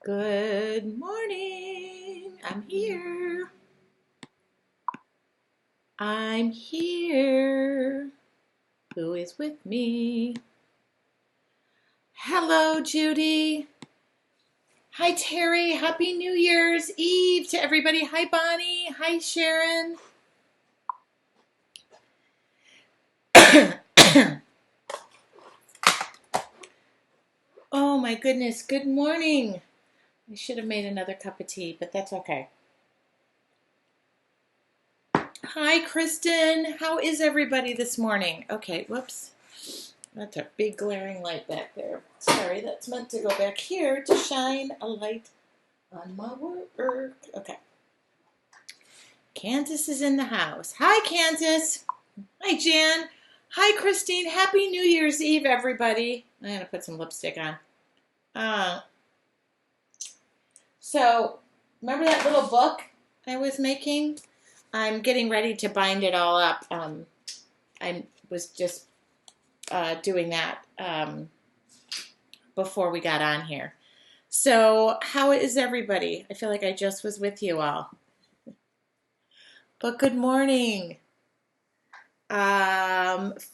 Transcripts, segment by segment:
Good morning. I'm here. Who is with me? Hello, Judy. Hi, Terry. Happy New Year's Eve to everybody. Hi, Bonnie. Hi, Sharon. Oh, my goodness. Good morning. I should have made another cup of tea, but that's okay. Hi, Kristen. How is everybody this morning? Okay, whoops. That's a big glaring light back there. Sorry, that's meant to go back here to shine a light on my work. Okay. Kansas is in the house. Hi, Kansas. Hi, Jan. Hi, Christine. Happy New Year's Eve, everybody. I'm going to put some lipstick on. Uh, so, remember that little book I was making? I'm getting ready to bind it all up. I was just doing that before we got on here. So, how is everybody? I feel like I just was with you all. But good morning.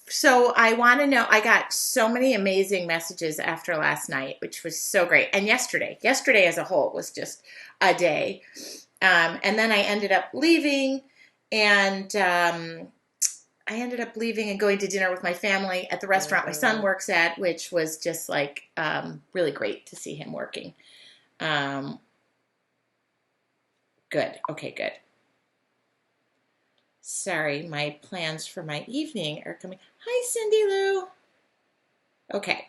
So I want to know, I got so many amazing messages after last night, which was so great. And yesterday as a whole was just a day. And then I ended up leaving and going to dinner with my family at the restaurant my son works at, which was just like really great to see him working. Good. Okay, good. Sorry, my plans for my evening are coming. Hi, Cindy Lou. Okay.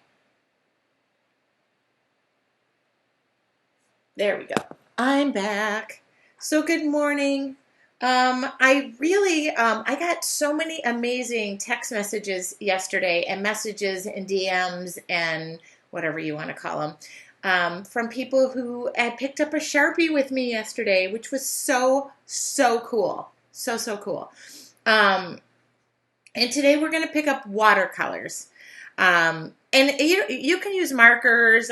There we go. I'm back. So good morning. I got so many amazing text messages yesterday and messages and DMs and whatever you want to call them from people who had picked up a Sharpie with me yesterday, which was so cool. So cool. And today we're going to pick up watercolors. And you can use markers.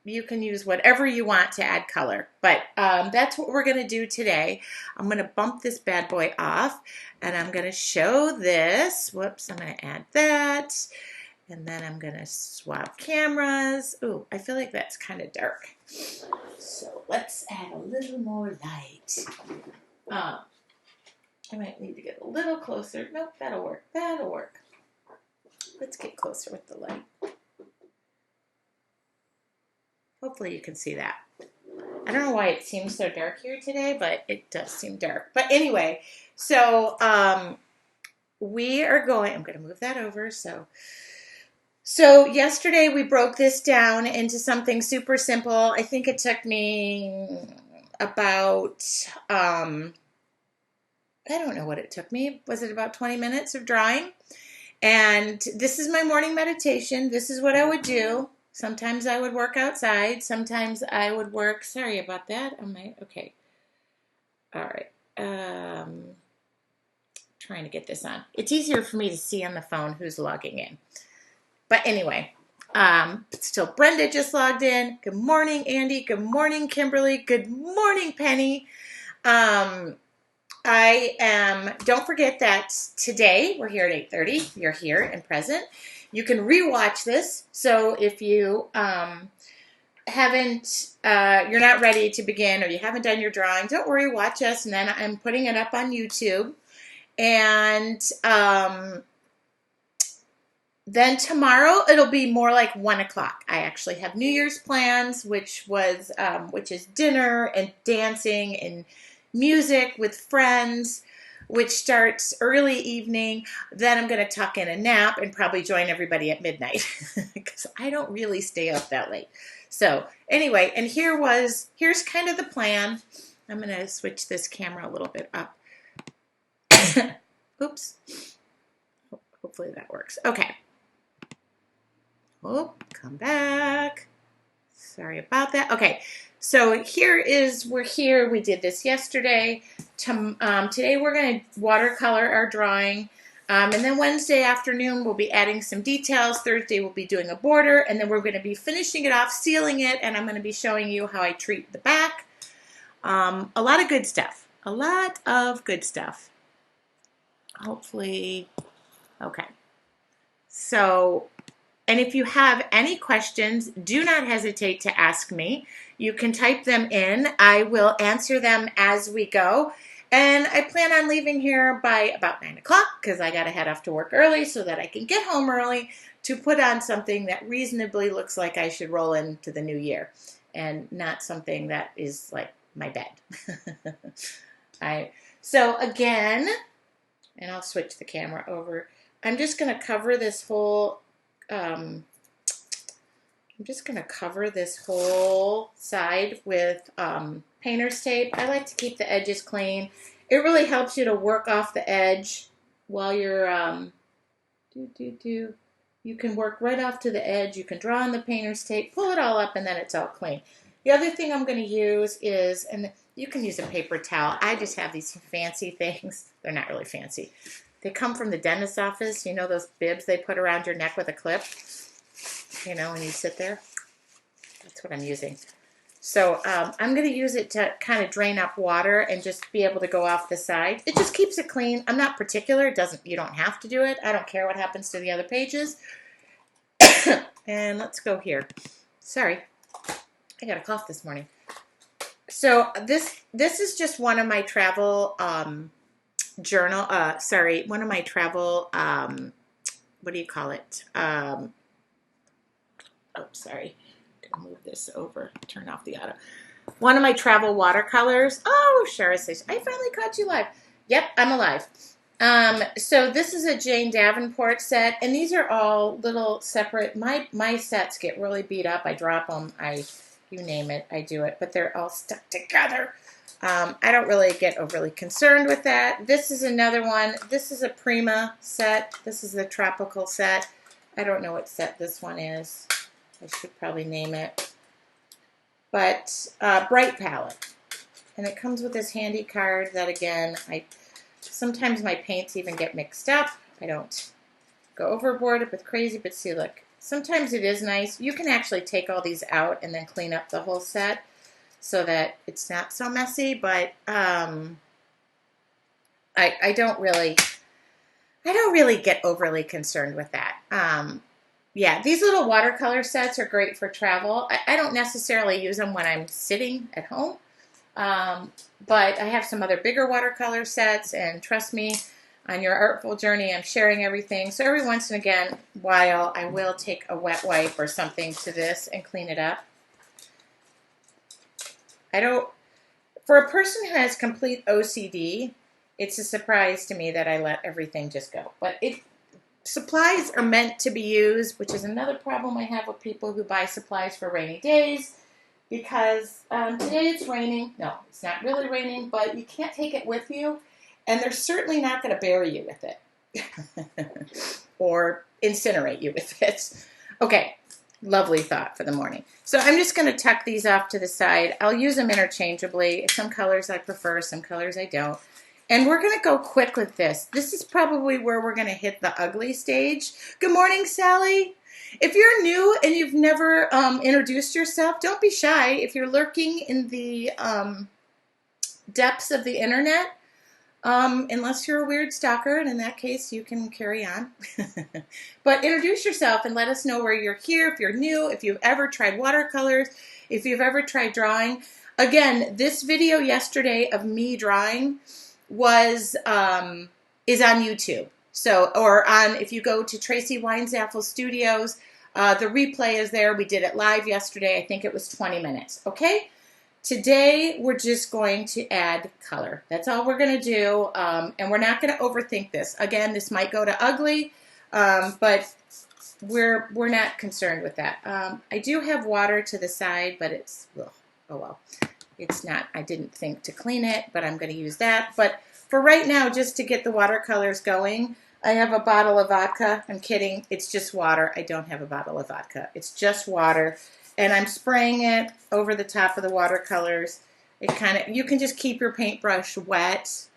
You can use whatever you want to add color. But that's what we're going to do today. I'm going to bump this bad boy off. And I'm going to show this. Whoops, I'm going to add that. And then I'm going to swap cameras. Ooh, I feel like that's kind of dark. So let's add a little more light. I might need to get a little closer. Nope, that'll work. Let's get closer with the light. Hopefully you can see that. I don't know why it seems so dark here today, but it does seem dark. But anyway, so we are going, I'm going to move that over. So yesterday we broke this down into something super simple. I think it took me about, I don't know what it took me. Was it about 20 minutes of drawing? And this is my morning meditation. This is what I would do. Sometimes I would work outside. Sometimes I would work. Sorry about that. Okay. All right. Trying to get this on. It's easier for me to see on the phone who's logging in. But anyway, still Brenda just logged in. Good morning, Andy. Good morning, Kimberly. Good morning, Penny. Don't forget that today we're here at 8:30. You're here and present. You can rewatch this. So if you you're not ready to begin or you haven't done your drawing, don't worry, watch us. And then I'm putting it up on YouTube. And then tomorrow it'll be more like 1 o'clock. I actually have New Year's plans, which is dinner and dancing and music with friends, which starts early evening. Then I'm going to tuck in a nap and probably join everybody at midnight because I don't really stay up that late. So anyway, and here's kind of the plan. I'm going to switch this camera a little bit up. Oops. Hopefully that works. Okay. Oh, come back. Sorry about that. Okay. So we're here. We did this yesterday. Today we're going to watercolor our drawing. And then Wednesday afternoon, we'll be adding some details. Thursday, we'll be doing a border, and then we're going to be finishing it off, sealing it, and I'm going to be showing you how I treat the back. A lot of good stuff. A lot of good stuff. Hopefully, okay. So, and if you have any questions, do not hesitate to ask me. You can type them in. I will answer them as we go. And I plan on leaving here by about 9 o'clock because I got to head off to work early so that I can get home early to put on something that reasonably looks like I should roll into the new year and not something that is like my bed. So again, and I'll switch the camera over. I'm just going to cover this whole side with painter's tape. I like to keep the edges clean. It really helps you to work off the edge while you're You can work right off to the edge. You can draw on the painter's tape, pull it all up, and then it's all clean. The other thing I'm going to use is, and you can use a paper towel. I just have these fancy things. They're not really fancy. They come from the dentist's office. You know those bibs they put around your neck with a clip? You know, when you sit there? That's what I'm using. So I'm going to use it to kind of drain up water and just be able to go off the side. It just keeps it clean. I'm not particular. You don't have to do it. I don't care what happens to the other pages. And let's go here. Sorry. I got a cough this morning. So this is just one of my travel journal. One of my travel. What do you call it? Oh, sorry. Move this over, turn off the auto. One of my travel watercolors. Oh, Shara says, I finally caught you live. Yep, I'm alive. So this is a Jane Davenport set, and these are all little separate. My sets get really beat up. I drop them. You name it, I do it, but they're all stuck together. I don't really get overly concerned with that. This is another one. This is a Prima set. This is the tropical set. I don't know what set this one is. I should probably name it. But Bright Palette. And it comes with this handy card that, again, sometimes my paints even get mixed up. I don't go overboard with crazy, but see, look. Sometimes it is nice. You can actually take all these out and then clean up the whole set so that it's not so messy, but I don't really get overly concerned with that. Yeah, these little watercolor sets are great for travel. I don't necessarily use them when I'm sitting at home, but I have some other bigger watercolor sets, and trust me, on your artful journey, I'm sharing everything. So every once in a while, I will take a wet wipe or something to this and clean it up. For a person who has complete OCD, it's a surprise to me that I let everything just go. But supplies are meant to be used, which is another problem I have with people who buy supplies for rainy days, because today it's raining. No, it's not really raining, but you can't take it with you, and they're certainly not going to bury you with it or incinerate you with it. Okay, lovely thought for the morning. So I'm just going to tuck these off to the side. I'll use them interchangeably. Some colors I prefer, some colors I don't. And we're going to go quick with this. This is probably where we're going to hit the ugly stage. Good morning, Sally. If you're new and you've never introduced yourself, don't be shy. If you're lurking in the depths of the internet, unless you're a weird stalker, and in that case, you can carry on. But introduce yourself and let us know where you're here, if you're new, if you've ever tried watercolors, if you've ever tried drawing. Again, this video yesterday of me drawing is on YouTube. So, if you go to Tracy Weinzapfel Studios, the replay is there. We did it live yesterday. I think it was 20 minutes. Okay? Today, we're just going to add color. That's all we're going to do, and we're not going to overthink this. Again, this might go to ugly, but we're not concerned with that. I do have water to the side, but it's, oh well. It's not, I didn't think to clean it, but I'm going to use that. But for right now, just to get the watercolors going, I have a bottle of vodka. I'm kidding. It's just water. I don't have a bottle of vodka. It's just water. And I'm spraying it over the top of the watercolors. You can just keep your paintbrush wet.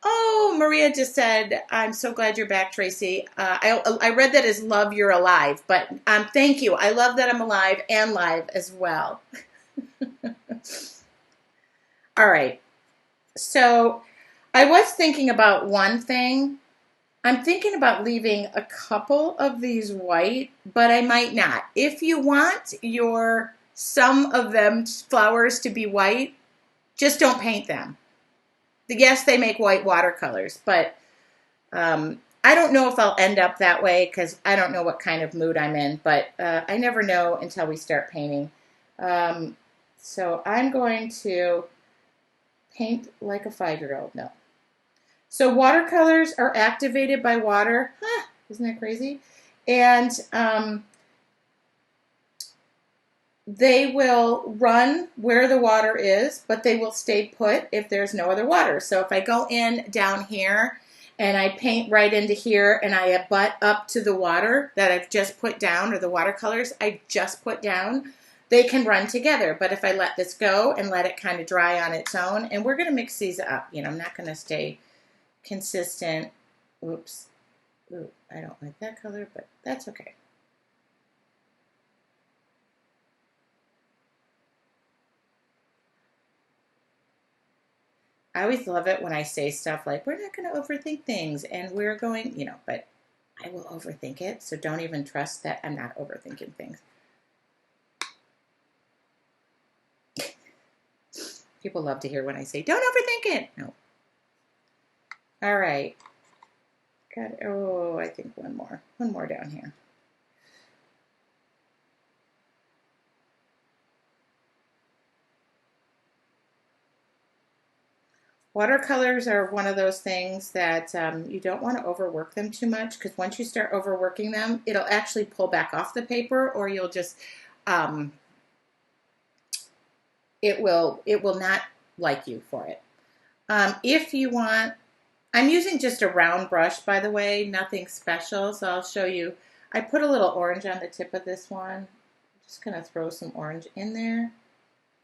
Oh, Maria just said, I'm so glad you're back, Tracy. I read that as love you're alive, but thank you. I love that I'm alive and live as well. All right. So I was thinking about one thing. I'm thinking about leaving a couple of these white, but I might not. If you want some of them flowers to be white, just don't paint them. Yes, they make white watercolors, but I don't know if I'll end up that way because I don't know what kind of mood I'm in, but I never know until we start painting. So I'm going to paint like a 5-year-old. No. So watercolors are activated by water. Huh, isn't that crazy? And they will run where the water is, but they will stay put if there's no other water. So if I go in down here and I paint right into here and I abut up to the water that I've just put down, or the watercolors I just put down, they can run together. But if I let this go and let it kind of dry on its own, and we're going to mix these up, I'm not going to stay consistent. Oops. Ooh, I don't like that color, but that's okay. I always love it when I say stuff like, we're not going to overthink things and we're going, but I will overthink it. So don't even trust that I'm not overthinking things. People love to hear when I say, don't overthink it. No. All right. I think one more down here. Watercolors are one of those things that you don't want to overwork them too much, because once you start overworking them, it'll actually pull back off the paper, or you'll just, it will not like you for it. If you want, I'm using just a round brush, by the way, nothing special. So I'll show you. I put a little orange on the tip of this one. I'm just going to throw some orange in there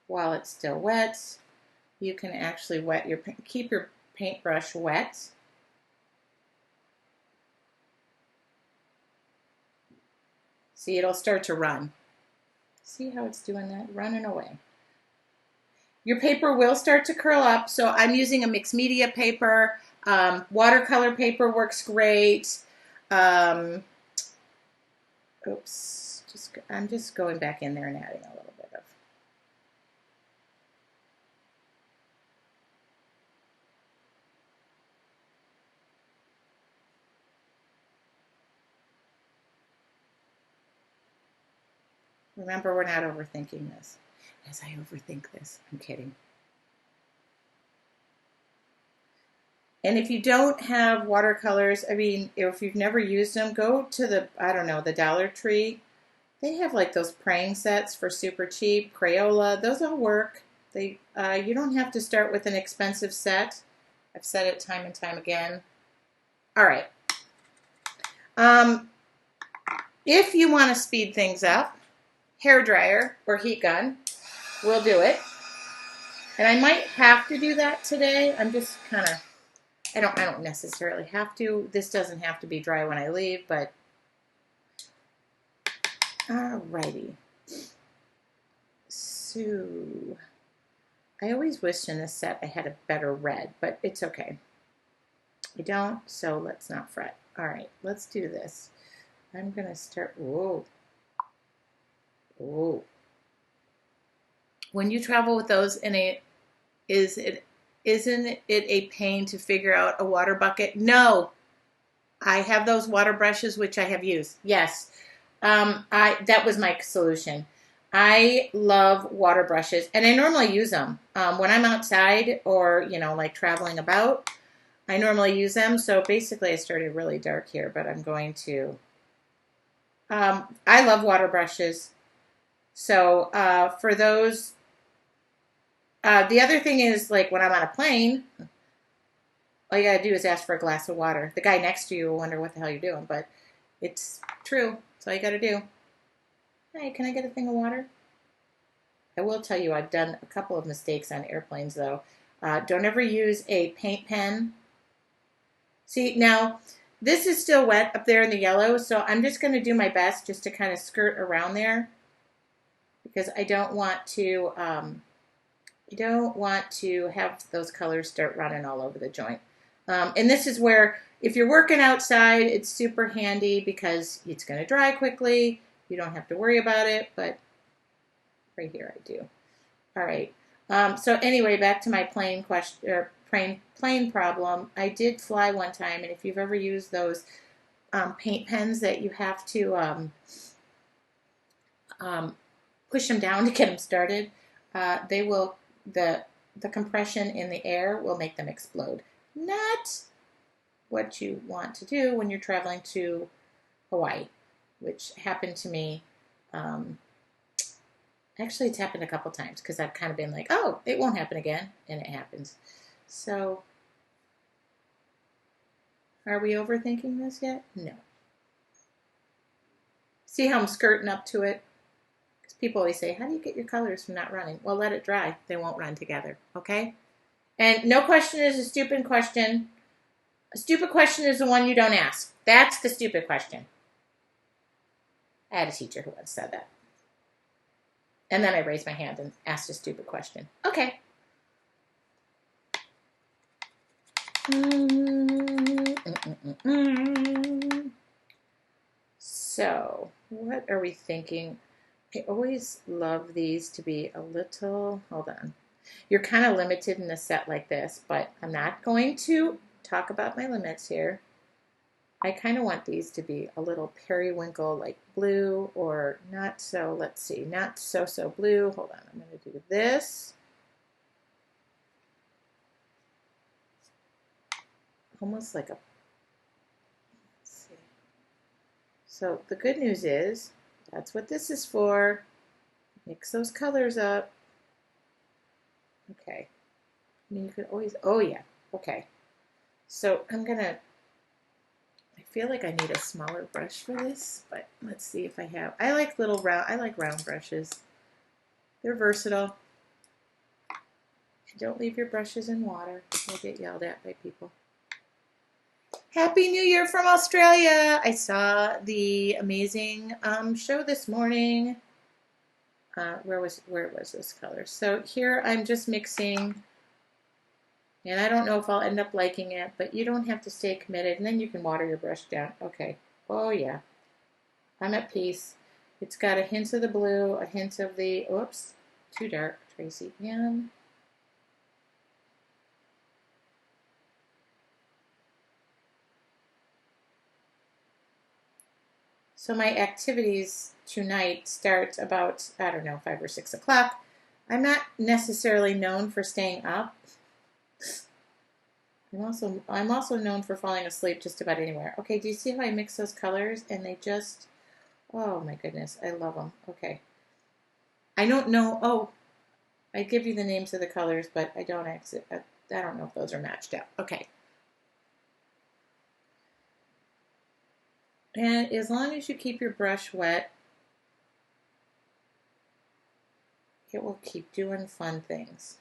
while it's still wet. You can actually keep your paintbrush wet. See, it'll start to run. See how it's doing that? Running away. Your paper will start to curl up, so I'm using a mixed media paper. Watercolor paper works great. Oops, I'm just going back in there and adding a little bit of. Remember, we're not overthinking this. As I overthink this, I'm kidding. And if you don't have watercolors, if you've never used them, go to the Dollar Tree. They have like those praying sets for super cheap. Crayola, those all work. You don't have to start with an expensive set. I've said it time and time again. All right. If you want to speed things up, hair dryer or heat gun will do it. And I might have to do that today. I'm just kind of, I don't necessarily have to. This doesn't have to be dry when I leave, but alrighty. So I always wished in this set I had a better red, but it's okay. I don't, so let's not fret. All right, let's do this. I'm going to start, whoa. When you travel with those isn't it a pain to figure out a water bucket? No. I have those water brushes, which I have used. Yes. That was my solution. I love water brushes, and I normally use them. When I'm outside or, like traveling about, I normally use them. So basically I started really dark here, but I'm going to, I love water brushes. So for those, the other thing is, like, when I'm on a plane, all you gotta do is ask for a glass of water. The guy next to you will wonder what the hell you're doing, but it's true. That's all you gotta do. Hey, can I get a thing of water? I will tell you, I've done a couple of mistakes on airplanes, though. Don't ever use a paint pen See, now this is still wet up there in the yellow, so I'm just going to do my best just to kind of skirt around there because I don't want to have those colors start running all over the joint. And this is where, if you're working outside, it's super handy because it's going to dry quickly. You don't have to worry about it, but right here I do. All right. So anyway, back to my plane question or plane problem. I did fly one time, and if you've ever used those paint pens that you have to um, push them down to get them started, they will the compression in the air will make them explode. Not what you want to do when you're traveling to Hawaii, which happened to me. Actually, it's happened a couple times because I've kind of been like, oh, it won't happen again, and it happens. So, are we overthinking this yet? No. See how I'm skirting up to it? Because people always say, how do you get your colors from not running? Well, let it dry. They won't run together, okay? And no question is a stupid question. A stupid question is the one you don't ask. That's the stupid question. I had a teacher who once said that. And then I raised my hand and asked a stupid question. Okay. So, what are we thinking? I always love these to be a little, hold on. You're kind of limited in a set like this, but I'm not going to talk about my limits here. I kind of want these to be a little periwinkle like blue or not so, let's see, not so blue. Hold on, I'm going to do this. Almost like a, let's see. So the good news is that's what this is for. Mix those colors up. Okay. I mean, you could always, oh yeah, okay. So I'm going to, I feel like I need a smaller brush for this, but let's see if I have. I like round brushes. They're versatile. Don't leave your brushes in water. You'll get yelled at by people. Happy New Year from Australia. I saw the amazing show this morning. Where was this color? So here I'm just mixing, and I don't know if I'll end up liking it, but you don't have to stay committed, and then you can water your brush down. Okay. Oh, yeah. I'm at peace. It's got a hint of the blue, a hint of the, oops, too dark, Tracy. And so my activities tonight start about, I don't know, 5 or 6 o'clock. I'm not necessarily known for staying up. I'm also known for falling asleep just about anywhere. Okay, do you see how I mix those colors? And they just, oh my goodness, I love them. Okay. I don't know, oh, I give you the names of the colors, but I don't know if those are matched up. Okay. And as long as you keep your brush wet, it will keep doing fun things.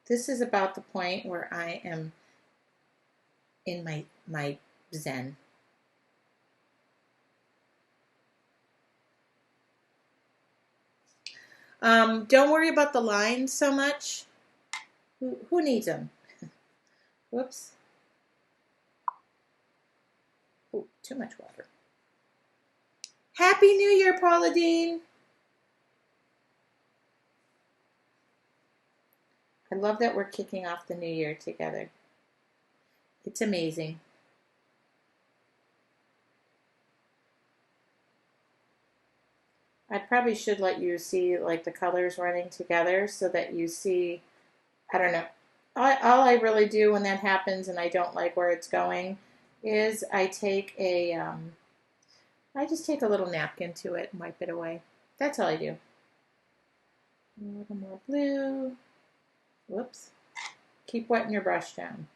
This is about the point where I am in my zen. Don't worry about the lines so much. Who needs them? Whoops. Oh, too much water. Happy New Year, Paula Dean. I love that we're kicking off the new year together. It's amazing. I probably should let you see like the colors running together so that you see, I don't know. All I really do when that happens and I don't like where it's going is I just take a little napkin to it and wipe it away. That's all I do. A little more blue. Whoops. Keep wetting your brush down.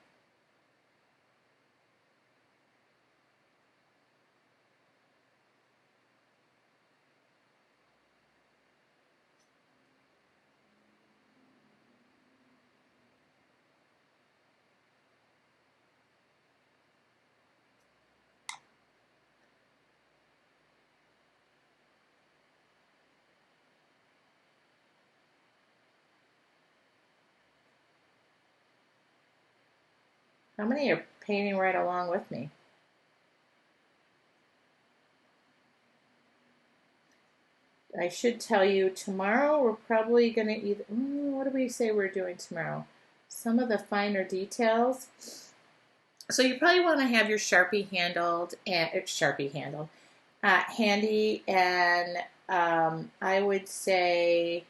How many are painting right along with me? I should tell you tomorrow we're probably going to either, what do we say we're doing tomorrow? Some of the finer details. So you probably want to have your Sharpie handled and handy, and I would say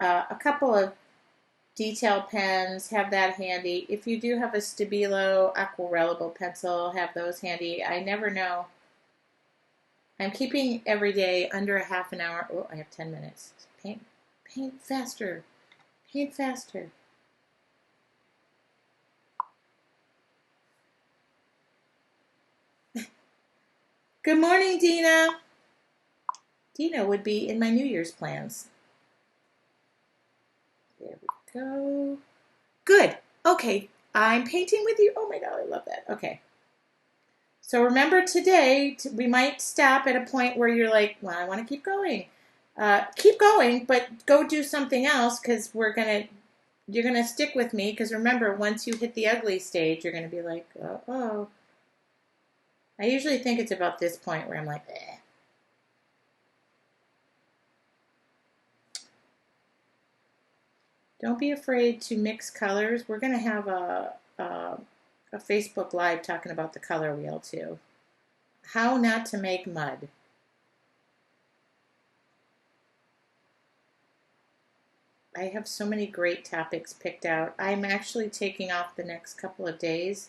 a couple of detail pens, have that handy. If you do have a Stabilo aquarellable pencil, have those handy. I never know. I'm keeping every day under a half an hour. Oh, I have 10 minutes. Paint faster. Paint faster. Good morning, Dina. Dina would be in my New Year's plans. There we go. Good. Okay. I'm painting with you. Oh my God, I love that. Okay. So remember today, we might stop at a point where you're like, well, I want to keep going. Keep going, but go do something else because you're gonna stick with me. Because remember, once you hit the ugly stage, you're gonna be like, oh. I usually think it's about this point where I'm like, eh. Don't be afraid to mix colors. We're gonna have a Facebook Live talking about the color wheel too. How not to make mud. I have so many great topics picked out. I'm actually taking off the next couple of days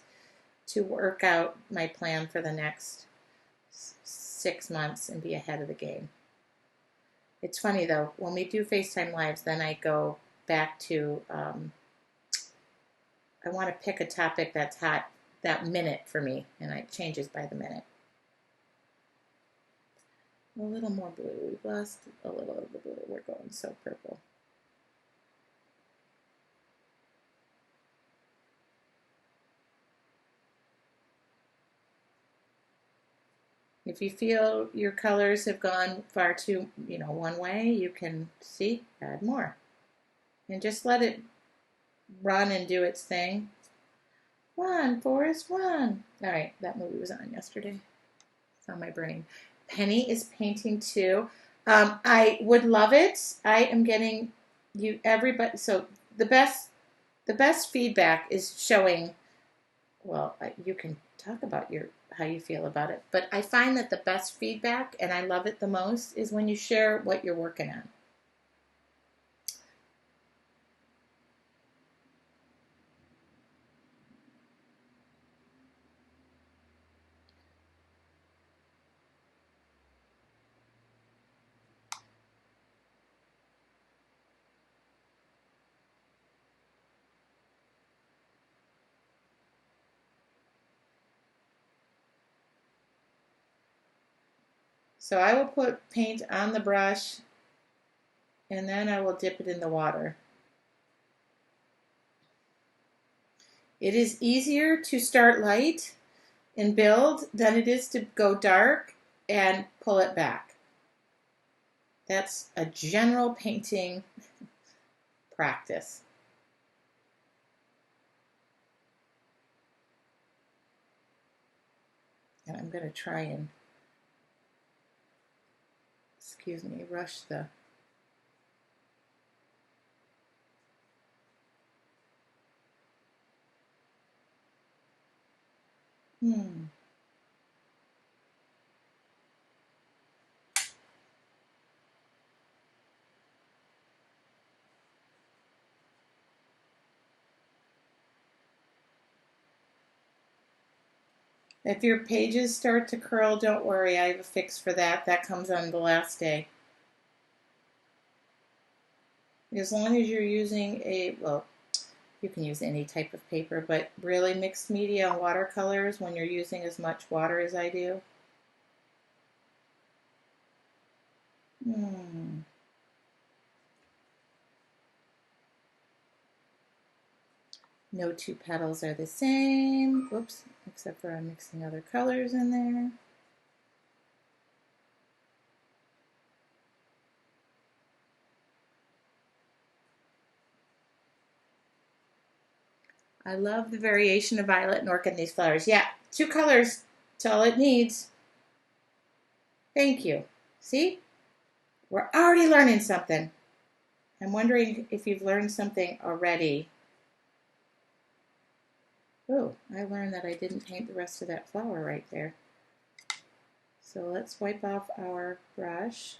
to work out my plan for the next 6 months and be ahead of the game. It's funny though, when we do FaceTime Lives, then I go back to, I want to pick a topic that's hot that minute for me, and it changes by the minute. A little more blue. We've lost a little of the blue. We're going so purple. If you feel your colors have gone far too, one way, you can add more. And just let it run and do its thing. Run, Forrest, run. All right, that movie was on yesterday. It's on my brain. Penny is painting too. I would love it. I am getting everybody. So the best feedback is showing. Well, you can talk about how you feel about it, but I find that the best feedback, and I love it the most, is when you share what you're working on. So I will put paint on the brush, and then I will dip it in the water. It is easier to start light and build than it is to go dark and pull it back. That's a general painting practice. And I'm going to try and, rush the If your pages start to curl, don't worry. I have a fix for that. That comes on the last day. As long as you're using you can use any type of paper, but really mixed media and watercolors when you're using as much water as I do. No two petals are the same. Whoops, except for I'm mixing other colors in there. I love the variation of violet and orchid in these flowers. Yeah, 2 colors. That's all it needs. Thank you. See? We're already learning something. I'm wondering if you've learned something already. Oh, I learned that I didn't paint the rest of that flower right there. So let's wipe off our brush.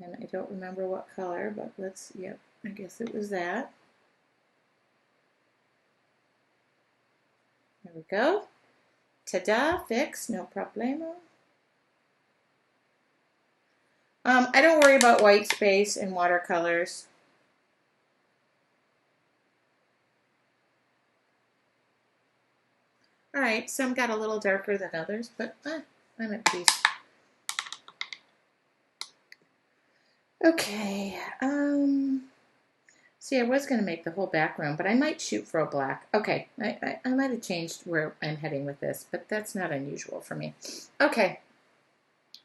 And I don't remember what color, but let's, yep, I guess it was that. There we go. Ta-da, fix, no problemo. I don't worry about white space in watercolors. All right, some got a little darker than others, but I'm at peace. Okay, see, I was going to make the whole background, but I might shoot for a black. Okay, I might have changed where I'm heading with this, but that's not unusual for me. Okay,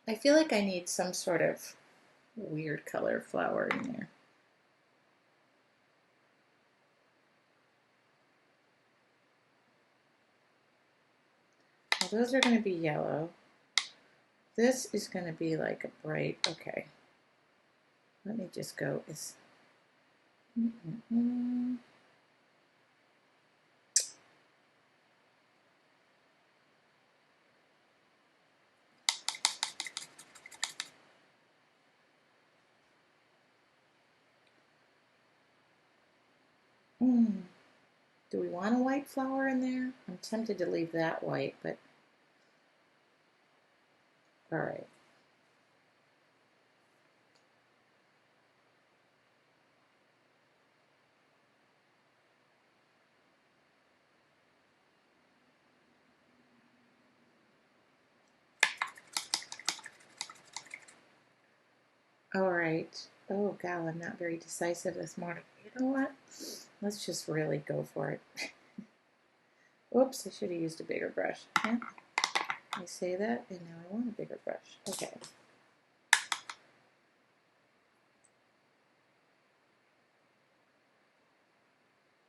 I feel like I need some sort of weird color flower in there. Well, those are going to be yellow. This is going to be like a bright, okay. Let me just go as... Do we want a white flower in there? I'm tempted to leave that white, but all right. All right. Oh, God, I'm not very decisive this morning. You know what? Let's just really go for it. Oops, I should have used a bigger brush. Yeah, I say that, and now I want a bigger brush. Okay.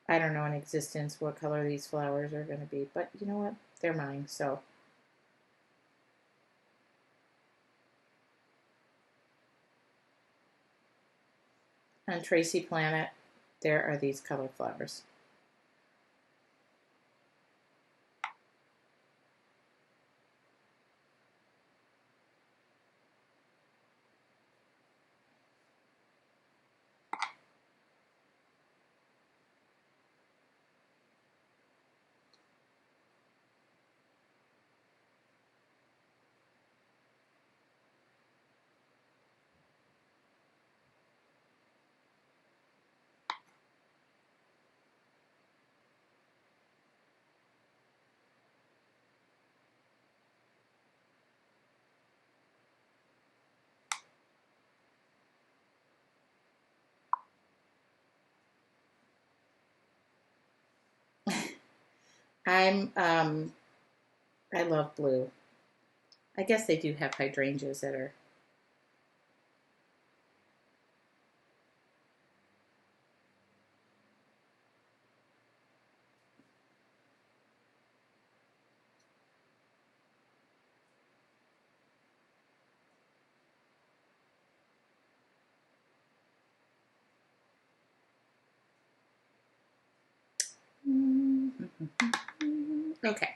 I don't know in existence what color these flowers are going to be, but you know what? They're mine, so. On Tracy Planet, there are these color flowers. I love blue. I guess they do have hydrangeas that are. Okay.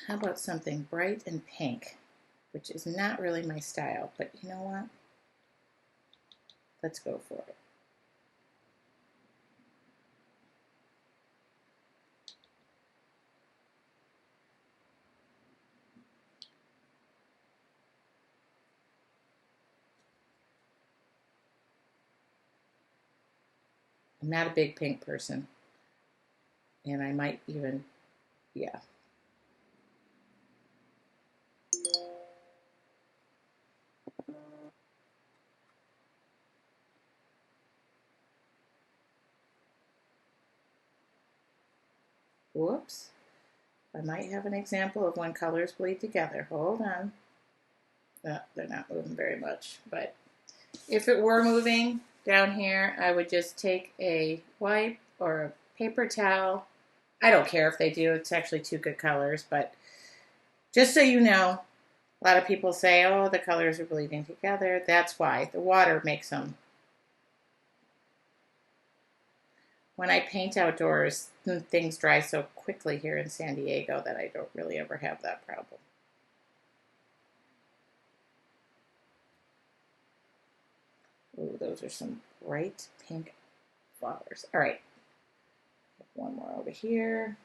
How about something bright and pink, which is not really my style, but you know what? Let's go for it. I'm not a big pink person, and I might even, yeah. Whoops. I might have an example of when colors bleed together. Hold on. No, they're not moving very much, but if it were moving, down here, I would just take a wipe or a paper towel. I don't care if they do. It's actually two good colors, but just so you know, a lot of people say, oh, the colors are bleeding together. That's why. The water makes them. When I paint outdoors, things dry so quickly here in San Diego that I don't really ever have that problem. Ooh, those are some bright pink flowers. All right. One more over here.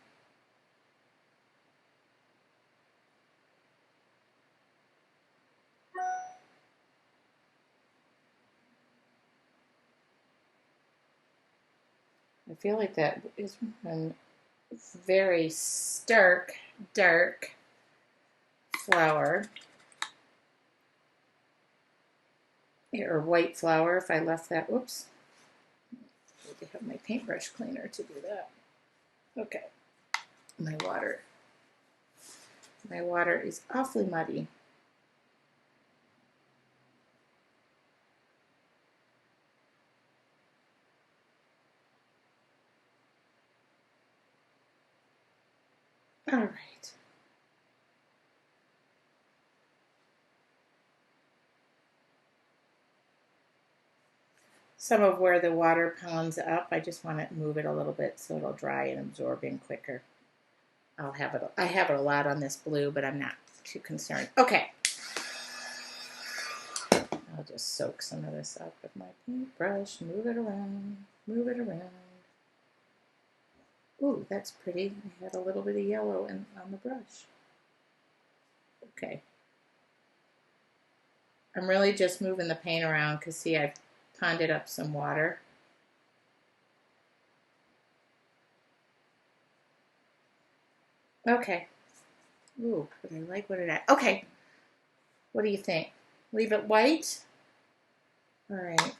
I feel like that is one very stark, dark flower. Or white flower if I left that. Whoops. I need to have my paintbrush cleaner to do that. Okay. My water is awfully muddy. All right. Some of where the water pounds up, I just want to move it a little bit so it'll dry and absorb in quicker. I have it a lot on this blue, but I'm not too concerned. Okay. I'll just soak some of this up with my paintbrush, move it around, move it around. Ooh, that's pretty. I had a little bit of yellow on the brush. Okay. I'm really just moving the paint around because, see, I've ponded up some water. Okay. Ooh, but I like what it had. Okay. What do you think? Leave it white? All right.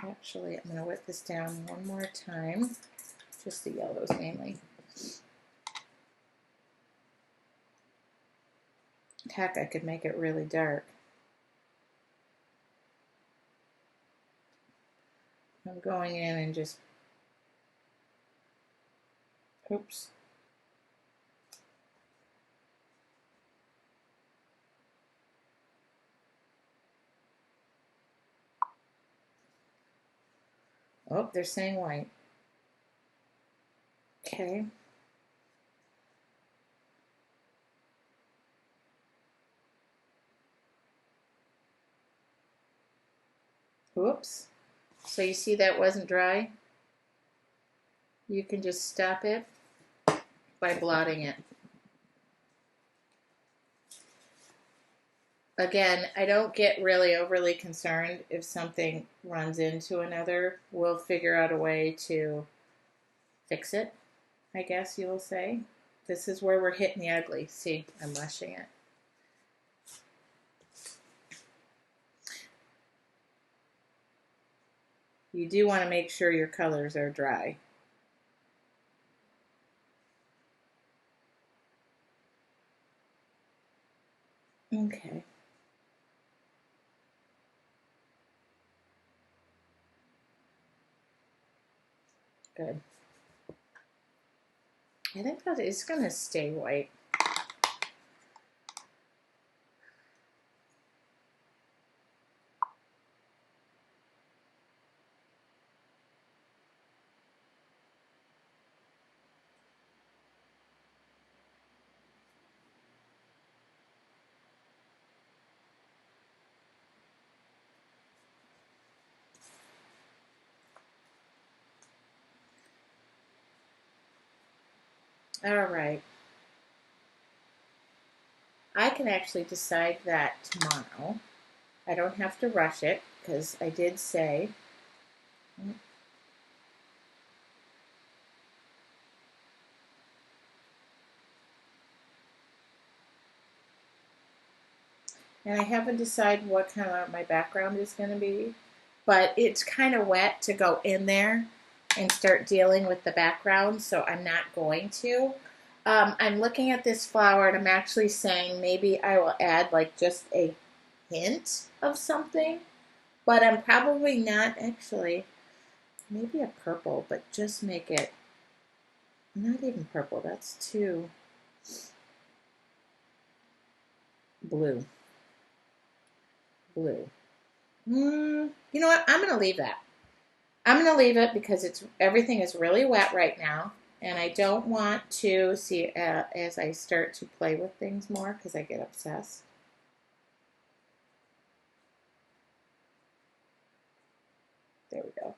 Actually, I'm going to wet this down one more time. Just the yellows mainly. Heck, I could make it really dark. I'm going in and just, oops. Oh, they're saying white. Okay. Whoops. So you see that wasn't dry? You can just stop it by blotting it. Again, I don't get really overly concerned if something runs into another. We'll figure out a way to fix it, I guess you will say. This is where we're hitting the ugly. See, I'm rushing it. You do want to make sure your colors are dry. Okay. Good. I think that is going to stay white. All right. I can actually decide that tomorrow. I don't have to rush it because I did say. And I haven't decided what color my background is going to be, but it's kind of wet to go in there and start dealing with the background, so I'm not going to. I'm looking at this flower and I'm actually saying maybe I will add like just a hint of something, but I'm probably not actually. Maybe a purple, but just make it not even purple. That's too blue. Blue. You know what? I'm going to leave that. I'm going to leave it because it's everything is really wet right now, and I don't want to see as I start to play with things more because I get obsessed. There we go.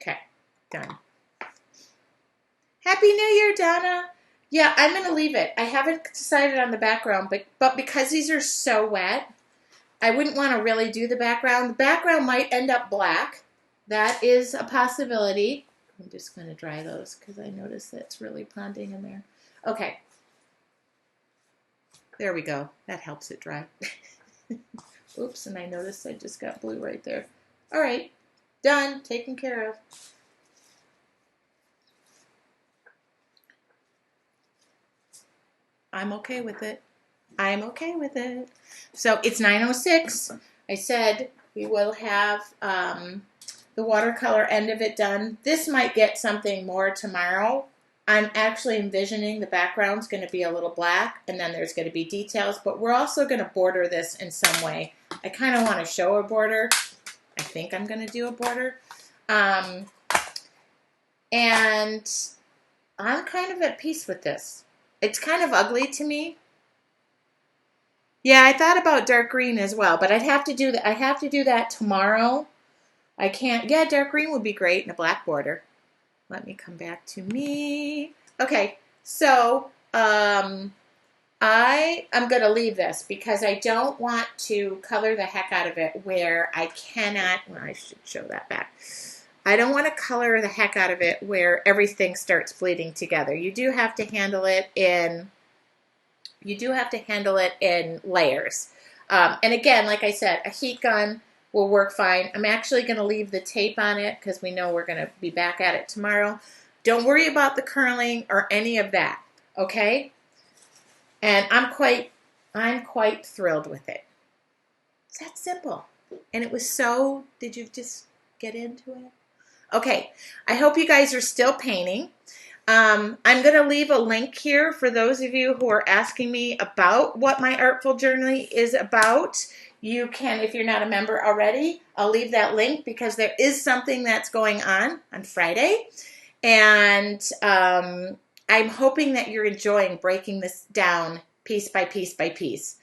Okay, done. Happy New Year, Donna. Yeah, I'm going to leave it. I haven't decided on the background, but because these are so wet, I wouldn't want to really do the background. The background might end up black. That is a possibility. I'm just going to dry those because I notice that it's really ponding in there. Okay. There we go. That helps it dry. Oops, and I noticed I just got blue right there. All right. Done. Taken care of. I'm okay with it. I'm okay with it. So it's 9:06. I said we will have the watercolor end of it done. This might get something more tomorrow. I'm actually envisioning the background's going to be a little black, and then there's going to be details, but we're also going to border this in some way. I kind of want to show a border. I think I'm going to do a border. And I'm kind of at peace with this. It's kind of ugly to me. Yeah, I thought about dark green as well, but I'd have to do that. I have to do that tomorrow. I can't. Yeah, dark green would be great in a black border. Let me come back to me. Okay, so I am going to leave this because I don't want to color the heck out of it where I cannot. Well, I should show that back. I don't want to color the heck out of it where everything starts bleeding together. You do have to handle it in. You do have to handle it in layers. And again, like I said, a heat gun will work fine. I'm actually going to leave the tape on it because we know we're going to be back at it tomorrow. Don't worry about the curling or any of that, okay? And I'm quite thrilled with it. It's that simple. And it was so, did you just get into it? Okay, I hope you guys are still painting. I'm going to leave a link here for those of you who are asking me about what my Artful Journey is about. You can, if you're not a member already, I'll leave that link because there is something that's going on Friday. And I'm hoping that you're enjoying breaking this down piece by piece by piece.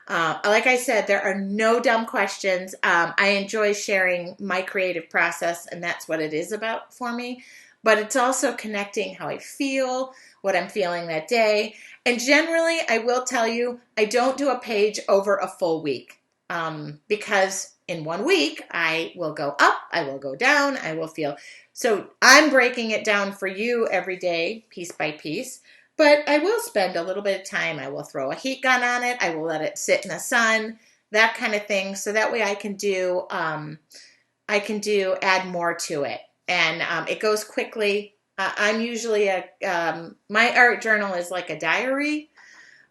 Like I said, there are no dumb questions. I enjoy sharing my creative process, and that's what it is about for me. But it's also connecting how I feel, what I'm feeling that day. And generally, I will tell you, I don't do a page over a full week because in 1 week, I will go up, I will go down, I will feel. So I'm breaking it down for you every day, piece by piece. But I will spend a little bit of time. I will throw a heat gun on it. I will let it sit in the sun, that kind of thing. So that way I can add more to it. And it goes quickly. I'm usually my art journal is like a diary,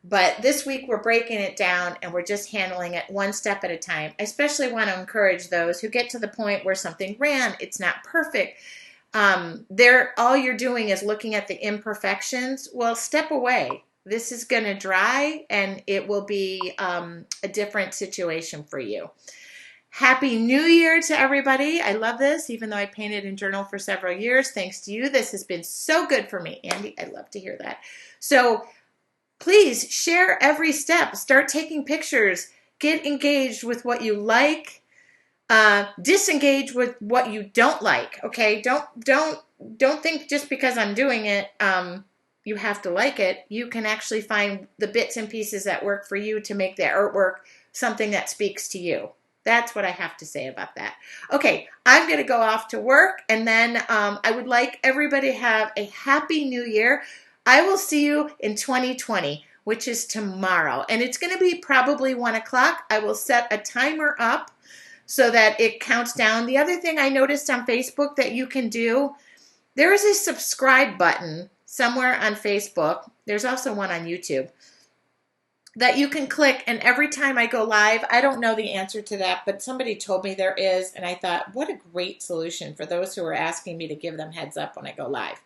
but this week we're breaking it down and we're just handling it one step at a time. I especially want to encourage those who get to the point where something ran, it's not perfect. All you're doing is looking at the imperfections. Well, step away. This is going to dry and it will be a different situation for you. Happy New Year to everybody. I love this, even though I painted in journal for several years. Thanks to you. This has been so good for me. Andy, I love to hear that. So please share every step. Start taking pictures. Get engaged with what you like. Disengage with what you don't like. Okay? Don't think just because I'm doing it, you have to like it. You can actually find the bits and pieces that work for you to make the artwork something that speaks to you. That's what I have to say about that. Okay, I'm going to go off to work, and then I would like everybody to have a happy new year. I will see you in 2020, which is tomorrow, and it's going to be probably 1 o'clock. I will set a timer up so that it counts down. The other thing I noticed on Facebook that you can do, there is a subscribe button somewhere on Facebook. There's also one on YouTube that you can click, and every time I go live, I don't know the answer to that, but somebody told me there is, and I thought, what a great solution for those who are asking me to give them heads up when I go live.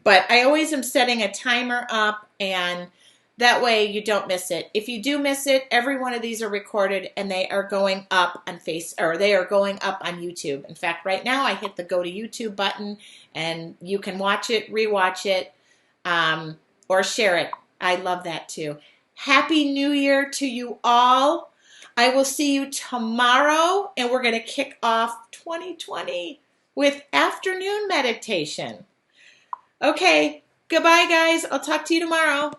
But I always am setting a timer up, and that way you don't miss it. If you do miss it, every one of these are recorded, and they are going up on they are going up on YouTube. In fact, right now I hit the go to YouTube button, and you can watch it, rewatch it, or share it. I love that too. Happy New Year to you all. I will see you tomorrow, and we're going to kick off 2020 with afternoon meditation. Okay, goodbye, guys. I'll talk to you tomorrow.